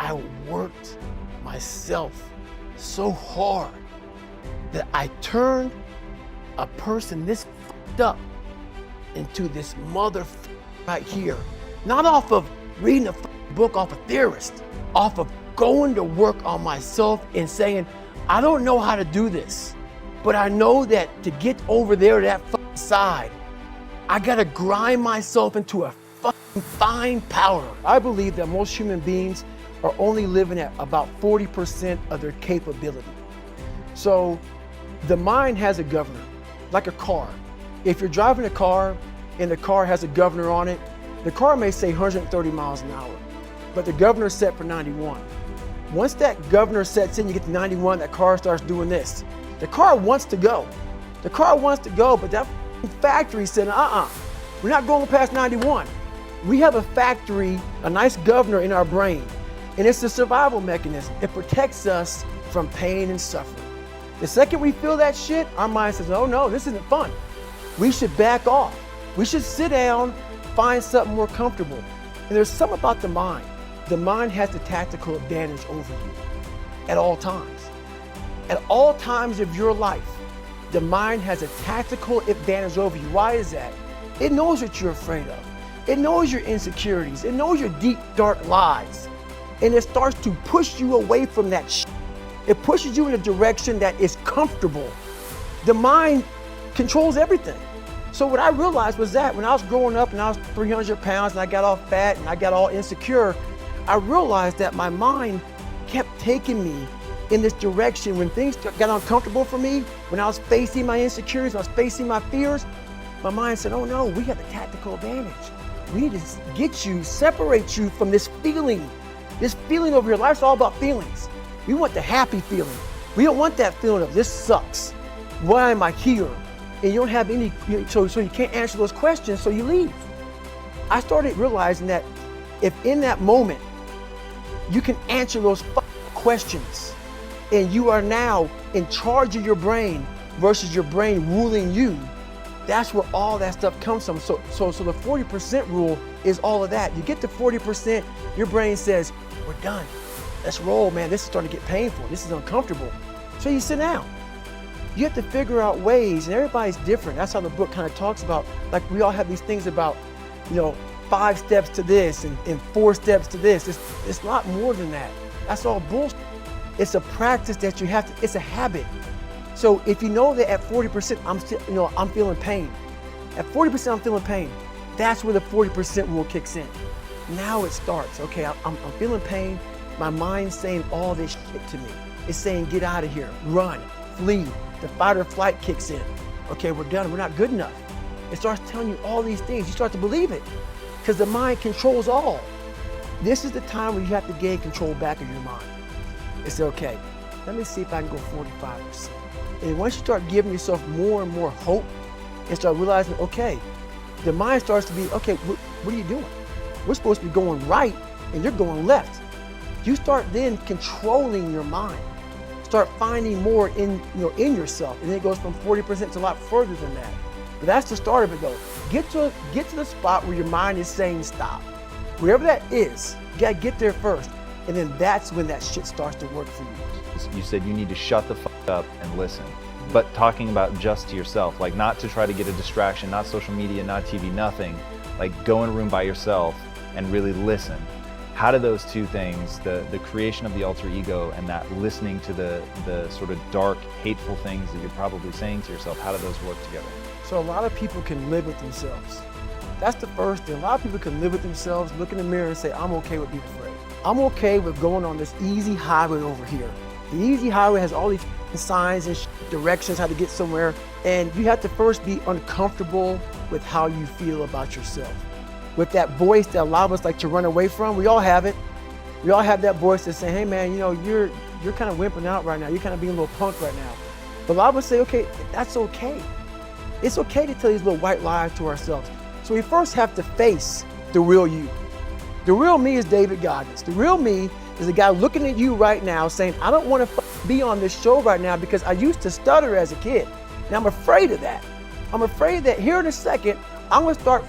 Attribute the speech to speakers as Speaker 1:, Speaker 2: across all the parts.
Speaker 1: I worked myself so hard that I turned a person this fucked up into this mother right here. Not off of reading a book off a theorist, off of going to work on myself and saying, I don't know how to do this, but I know that to get over there to that side, I gotta grind myself into a fine powder. I believe that most human beings are only living at about 40% of their capability. So the mind has a governor, like a car. If you're driving a car and the car has a governor on it, the car may say 130 miles an hour, but the governor's set for 91. Once that governor sets in, you get to 91, that car starts doing this. The car wants to go. The car wants to go, but that factory said, we're not going past 91. We have a factory, a nice governor in our brain, and it's a survival mechanism. It protects us from pain and suffering. The second we feel that shit, our mind says, oh no, this isn't fun. We should back off. We should sit down, find something more comfortable. And there's something about the mind. The mind has the tactical advantage over you at all times. At all times of your life, the mind has a tactical advantage over you. Why is that? It knows what you're afraid of. It knows your insecurities. It knows your deep, dark lies. And it starts to push you away from that shit. It pushes you in a direction that is comfortable. The mind controls everything. So what I realized was that when I was growing up and I was 300 pounds and I got all fat and I got all insecure, I realized that my mind kept taking me in this direction. When things got uncomfortable for me, when I was facing my insecurities, when I was facing my fears, my mind said, oh no, we have the tactical advantage. We need to get you, separate you from this feeling over here. Life's all about feelings. We want the happy feeling. We don't want that feeling of this sucks. Why am I here? And you don't have any, so you can't answer those questions, so you leave. I started realizing that if in that moment, you can answer those questions and you are now in charge of your brain versus your brain ruling you, that's where all that stuff comes from. So the 40% rule is all of that. You get to 40%, your brain says, we're done. Let's roll, man. This is starting to get painful. This is uncomfortable. So you sit down. You have to figure out ways, and everybody's different. That's how the book kind of talks about, like we all have these things about, 5 steps to this and 4 steps to this. It's a lot more than that. That's all bullshit. It's a practice that you have to, it's a habit. So if you know that at 40%, I'm feeling pain. At 40%, I'm feeling pain. That's where the 40% rule kicks in. Now it starts. Okay, I'm feeling pain. My mind's saying all this shit to me. It's saying, get out of here, run, flee. The fight or flight kicks in. Okay, we're done, we're not good enough. It starts telling you all these things. You start to believe it because the mind controls all. This is the time where you have to gain control back of your mind. It's okay, let me see if I can go 45%. And once you start giving yourself more and more hope and start realizing, okay, the mind starts to be, okay, what are you doing? We're supposed to be going right and you're going left. You start then controlling your mind. Start finding more in yourself, and then it goes from 40% to a lot further than that. But that's the start of it though. Get to the spot where your mind is saying stop. Wherever that is, you gotta get there first, and then that's when that shit starts to work for you.
Speaker 2: You said you need to shut the fuck up and listen. But talking about just to yourself, like not to try to get a distraction, not social media, not TV, nothing. Like go in a room by yourself and really listen. How do those two things, the creation of the alter ego and that listening to the sort of dark, hateful things that you're probably saying to yourself, how do those work together?
Speaker 1: So a lot of people can live with themselves. That's the first thing. A lot of people can live with themselves, look in the mirror and say, I'm okay with being afraid. I'm okay with going on this easy highway over here. The easy highway has all these signs and directions how to get somewhere. And you have to first be uncomfortable with how you feel about yourself. With that voice that a lot of us like to run away from, we all have it. We all have that voice that's saying, hey man, you're kind of wimping out right now. You're kind of being a little punk right now. But a lot of us say, okay, that's okay. It's okay to tell these little white lies to ourselves. So we first have to face the real you. The real me is David Goggins. The real me is the guy looking at you right now saying, I don't want to be on this show right now because I used to stutter as a kid. Now I'm afraid of that. I'm afraid that here in a second, I'm going to start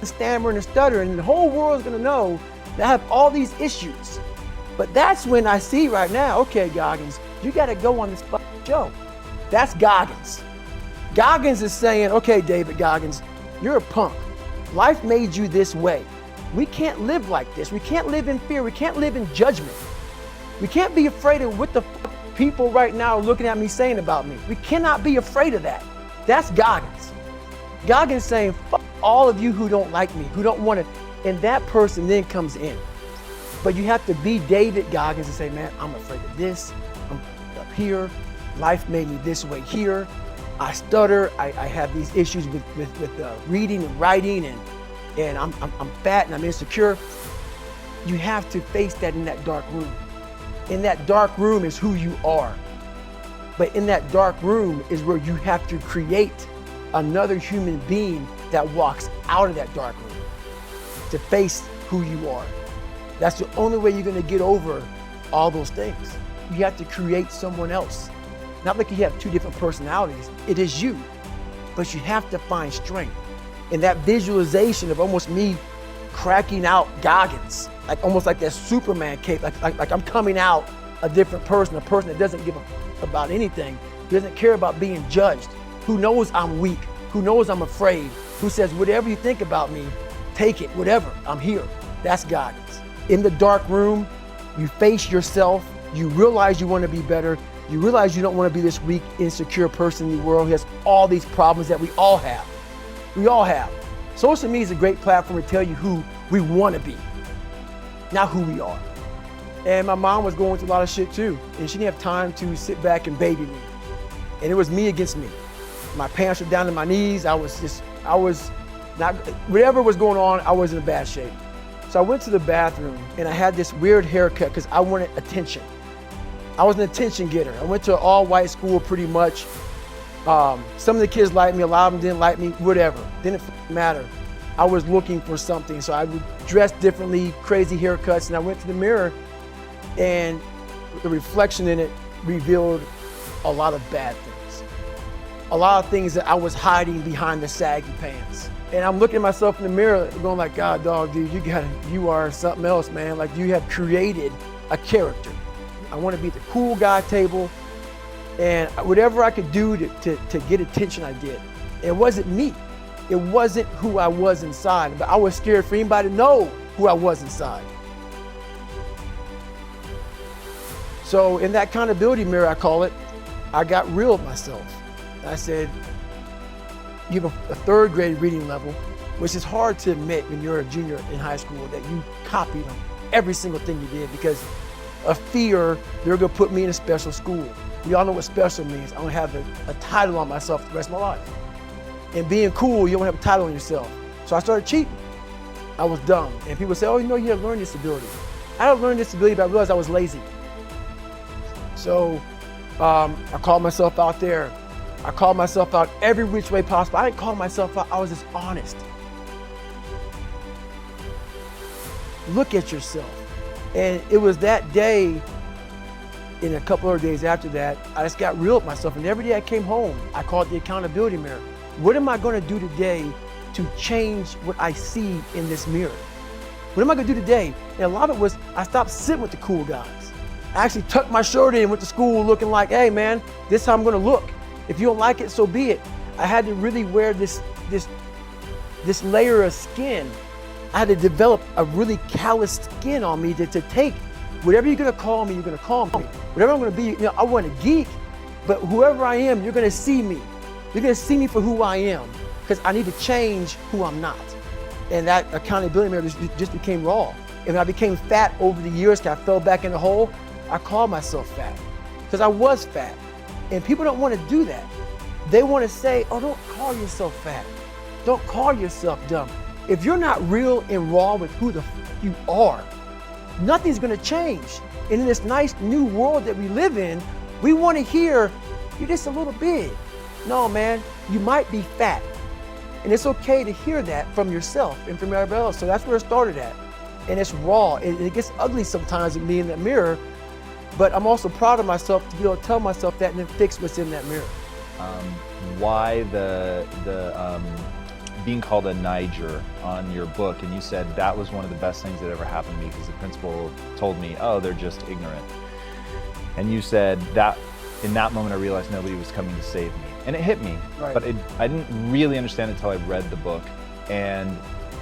Speaker 1: stammering and stuttering, and the whole world's going to know that I have all these issues. But that's when I see right now, okay, Goggins, you got to go on this show. That's Goggins. Goggins is saying, okay, David Goggins, you're a punk. Life made you this way. We can't live like this. We can't live in fear. We can't live in judgment. We can't be afraid of what the people right now are looking at me saying about me. We cannot be afraid of that. That's Goggins. Goggins saying, fuck all of you who don't like me, who don't want it. And that person then comes in. But you have to be David Goggins and say, man, I'm afraid of this. I'm up here. Life made me this way here. I stutter. I have these issues with reading and writing, and I'm fat and I'm insecure. You have to face that in that dark room. In that dark room is who you are. But in that dark room is where you have to create another human being that walks out of that dark room to face who you are. That's the only way you're gonna get over all those things. You have to create someone else. Not like you have two different personalities. It is you, but you have to find strength. And that visualization of almost me cracking out Goggins, like almost like that Superman cape, like I'm coming out a different person, a person that doesn't give a about anything, who doesn't care about being judged, who knows I'm weak, who knows I'm afraid, who says, whatever you think about me, take it, whatever, I'm here. That's Goggins. In the dark room, you face yourself, you realize you want to be better, you realize you don't want to be this weak, insecure person in the world who has all these problems that we all have. We all have. Social media is a great platform to tell you who we want to be, not who we are. And my mom was going through a lot of shit too, and she didn't have time to sit back and baby me. And it was me against me. My pants were down to my knees. I was not, whatever was going on, I was in a bad shape. So I went to the bathroom and I had this weird haircut because I wanted attention. I was an attention getter. I went to an all-white school pretty much. Some of the kids liked me, a lot of them didn't like me, whatever. Didn't matter. I was looking for something, so I would dress differently, crazy haircuts, and I went to the mirror and the reflection in it revealed a lot of bad things. A lot of things that I was hiding behind the saggy pants. And I'm looking at myself in the mirror going like, God, dog, dude, you are something else, man. Like you have created a character. I want to be at the cool guy table, and whatever I could do to get attention, I did. It wasn't me. It wasn't who I was inside, but I was scared for anybody to know who I was inside. So in that accountability mirror, I call it, I got real with myself. And I said, you have a third grade reading level, which is hard to admit when you're a junior in high school that you copied on every single thing you did because of fear they're gonna put me in a special school. We all know what special means. I'm gonna have a title on myself the rest of my life. And being cool, you don't have a title on yourself. So I started cheating. I was dumb. And people say, oh, you know, you have learning disability. I had a learning disability, but I realized I was lazy. So I called myself out there. I called myself out every which way possible. I didn't call myself out, I was just honest. Look at yourself. And it was that day, and a couple of days after that, I just got real with myself. And every day I came home, I called it the accountability mirror. What am I gonna do today to change what I see in this mirror? What am I gonna do today? And a lot of it was, I stopped sitting with the cool guys. I actually tucked my shirt in, went to school looking like, hey man, this is how I'm gonna look. If you don't like it, so be it. I had to really wear this layer of skin. I had to develop a really calloused skin on me to take whatever you're gonna call me, you're gonna call me. Whatever I'm gonna be, you know, I want a geek, but whoever I am, you're gonna see me. You're gonna see me for who I am, because I need to change who I'm not. And that accountability mirror just became raw. And when I became fat over the years, because I fell back in the hole, I called myself fat, because I was fat. And people don't want to do that. They want to say, oh, don't call yourself fat. Don't call yourself dumb. If you're not real and raw with who the f you are, nothing's gonna change. And in this nice new world that we live in, we want to hear, you're just a little big. No, man, you might be fat. And it's okay to hear that from yourself and from everybody else. So that's where it started at. And it's raw. It gets ugly sometimes with me in that mirror, but I'm also proud of myself to be able to tell myself that and then fix what's in that mirror.
Speaker 2: Why the being called a Niger on your book, and you said that was one of the best things that ever happened to me because the principal told me, oh, they're just ignorant. And you said that in that moment I realized nobody was coming to save me. And it hit me,
Speaker 1: Right.
Speaker 2: but I didn't really understand it until I read the book. And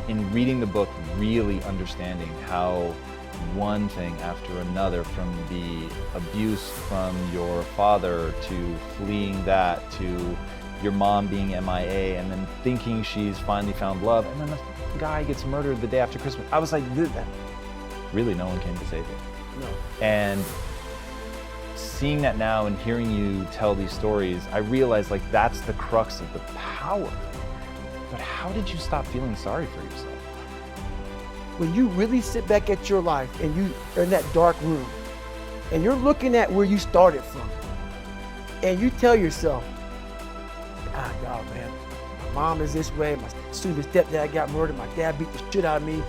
Speaker 2: in reading the book, really understanding how one thing after another, from the abuse from your father to fleeing that to your mom being MIA and then thinking she's finally found love, and then the guy gets murdered the day after Christmas. I was like, really no one came to save you.
Speaker 1: No.
Speaker 2: And seeing that now and hearing you tell these stories, I realized like that's the crux of the power. But how did you stop feeling sorry for yourself?
Speaker 1: When you really sit back at your life and you are in that dark room and you're looking at where you started from and you tell yourself, ah, God, man, my mom is this way, my stepdad got murdered, my dad beat the shit out of me,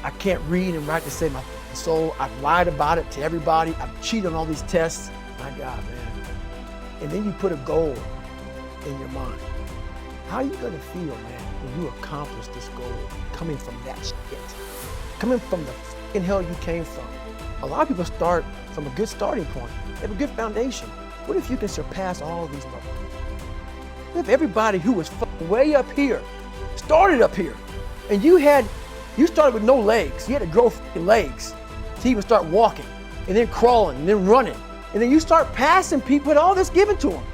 Speaker 1: I can't read and write to save my soul, I've lied about it to everybody, I've cheated on all these tests, my God, man. And then you put a goal in your mind. How are you gonna feel, man, when you accomplish this goal coming from that shit? Coming from the fucking hell you came from. A lot of people start from a good starting point. They have a good foundation. What if you can surpass all of these levels? What if everybody who was way up here started up here, and you started with no legs. You had to grow legs to even start walking, and then crawling, and then running, and then you start passing people with all this given to them.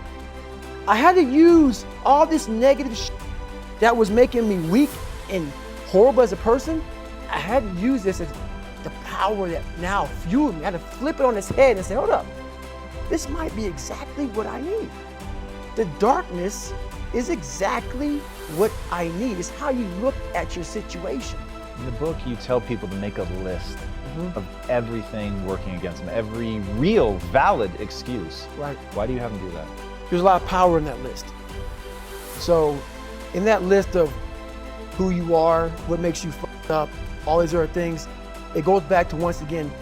Speaker 1: I had to use all this negative shit that was making me weak and horrible as a person. I had to use this as the power that now fueled me. I had to flip it on its head and say, hold up, this might be exactly what I need. The darkness is exactly what I need. It's how you look at your situation.
Speaker 2: In the book, you tell people to make a list of everything working against them, every real, valid excuse.
Speaker 1: Right.
Speaker 2: Why do you have them do that?
Speaker 1: There's a lot of power in that list. So in that list of who you are, what makes you fucked up, all these other things, it goes back to, once again,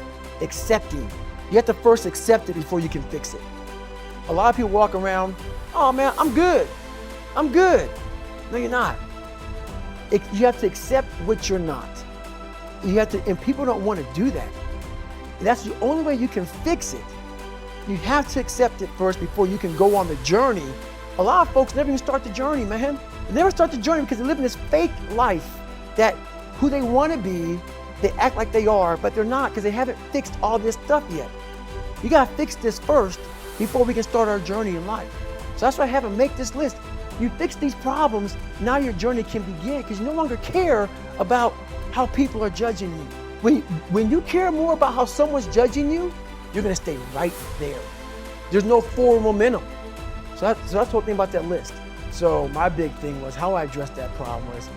Speaker 1: accepting. You have to first accept it before you can fix it. A lot of people walk around, oh man, I'm good. I'm good. No, you're not. You have to accept what you're not. You have to, and people don't want to do that. And that's the only way you can fix it. You have to accept it first before you can go on the journey. A lot of folks never even start the journey, man. They never start the journey because they live in this fake life that who they want to be, they act like they are, but they're not because they haven't fixed all this stuff yet. You got to fix this first before we can start our journey in life. So that's why I have them make this list. You fix these problems, now your journey can begin because you no longer care about how people are judging you. When you care more about how someone's judging you, you're gonna stay right there. There's no forward momentum. So that's one thing about that list. So my big thing was how I addressed that problem was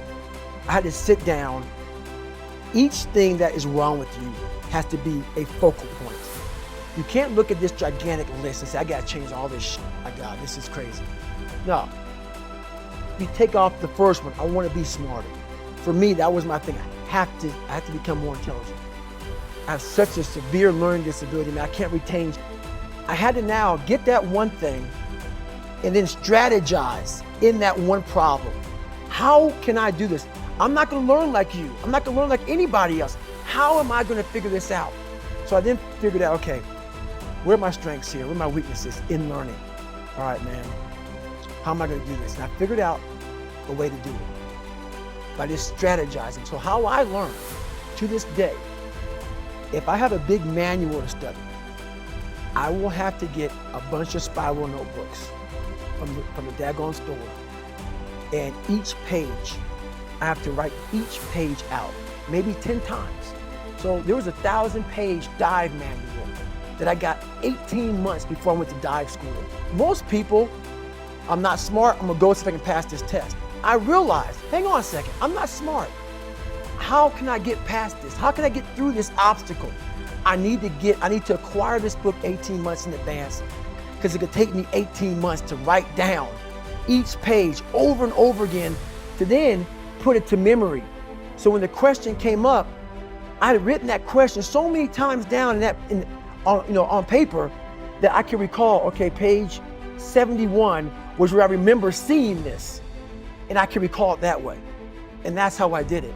Speaker 1: I had to sit down. Each thing that is wrong with you has to be a focal point. You can't look at this gigantic list and say, I gotta change all this shit. My God, this is crazy. No. You take off the first one, I wanna be smarter. For me, that was my thing. I have to become more intelligent. I have such a severe learning disability, man, I can't retain. I had to now get that one thing and then strategize in that one problem. How can I do this? I'm not gonna learn like you. I'm not gonna learn like anybody else. How am I gonna figure this out? So I then figured out, okay, where are my strengths here? Where are my weaknesses in learning? All right, man, how am I gonna do this? And I figured out a way to do it by just strategizing. So how I learn to this day, if I have a big manual to study, I will have to get a bunch of spiral notebooks from the daggone store. And each page, I have to write each page out, maybe 10 times. So there was a 1,000-page dive manual that I got 18 months before I went to dive school. Most people, I'm not smart, I'm gonna go see if I can pass this test. I realized, hang on a second, I'm not smart. How can I get past this? How can I get through this obstacle? I need to acquire this book 18 months in advance because it could take me 18 months to write down each page over and over again to then put it to memory. So when the question came up, I had written that question so many times down on paper that I can recall, okay, page 71 was where I remember seeing this. and I can recall it that way. And that's how I did it.